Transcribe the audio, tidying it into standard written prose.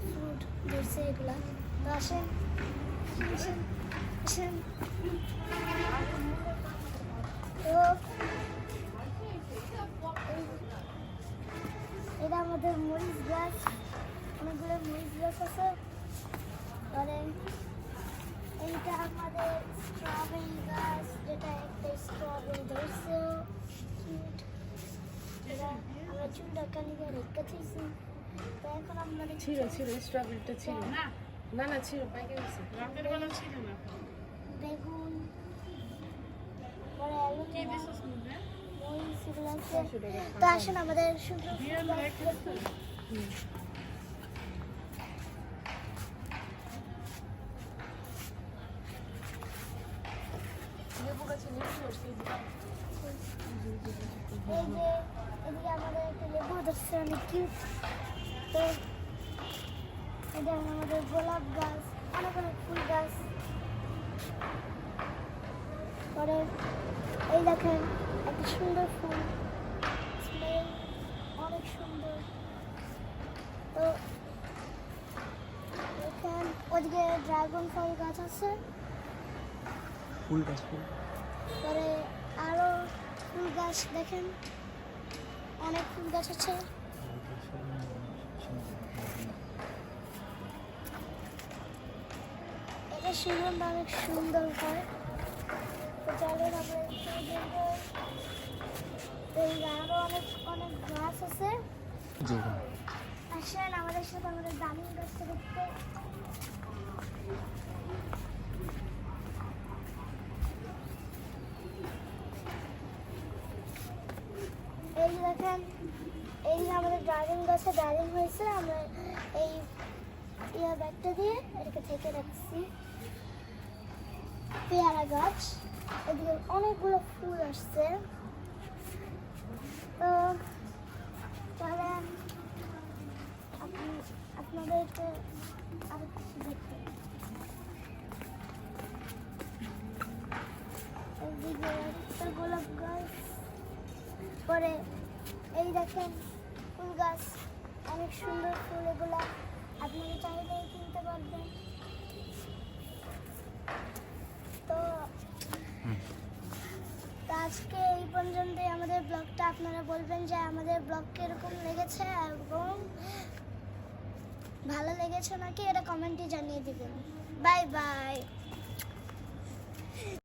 Fruit ধরছে এগুলা। তো আসেন আসেন আসেন। তো এটা আমাদের মরিচ গাছ, অনেকগুলো মরিচ গাছ আছে। পরে এইটা আমাদের স্ট্রবেরি গাছ, যেটা একটা স্ট্রবেরি ধরছে। আমরা চুলটা কালিয়ে রেখেছি। তো এখন আপনাদের ছিল স্ট্রবেরিটা ছিল না, না ছিল, পাইকে গেছে, রাতের বেলা ছিল না। বেগুন, পরে আলু, মরিচ এগুলো আছে। তো আসেন আমাদের সুন্দর লেবু গাছে লেবু ধরছে। এই যে এদিকে আমাদের একটা লেবু ধরছে, অনেক কিউট। তো এটা আমাদের গোলাপ গাছ, অনেক অনেক ফুল গাছ। পরে এই দেখেন একটা সুন্দর ফুল, স্মেল অনেক সুন্দর। তো এখানে ওদিকে ড্রাগন ফল গাছ আছে। ফুল গাছ, ফুল। পরে আরো ফুল গাছ দেখেন, অনেক ফুল গাছ আছে। এটা সুগন্ধ অনেক সুন্দর হয়। তো চলেন আমরা আরো অনেক অনেক গাছ আছে। আসেন আমাদের সাথে আমাদের দামিন গাছটা দেখতে। এই যে দেখেন, এই যে আমাদের ড্রাগন গাছে ড্রাগন হয়েছে। আমরা এই ব্যাগটা দিয়ে এটাকে থেকে রাখছি। পেয়ারা গাছ, এদিকে অনেকগুলো ফুল আসছে। তো তাহলে আপনাদেরকে আরো কিছু দেখতে, এদিকে একটা গোলাপ গাছ। পরে এই দেখেন ফুল গাছ, অনেক সুন্দর ফুল। এগুলা আপনারা চাইলে কিনতে পারবেন। তো আজকে এই পর্যন্তই আমাদের ব্লগটা। আপনারা বলবেন যে আমাদের ব্লগ কিরকম লেগেছে এবং ভালো লেগেছে নাকি, এটা কমেন্টে জানিয়ে দিবেন। Bye bye.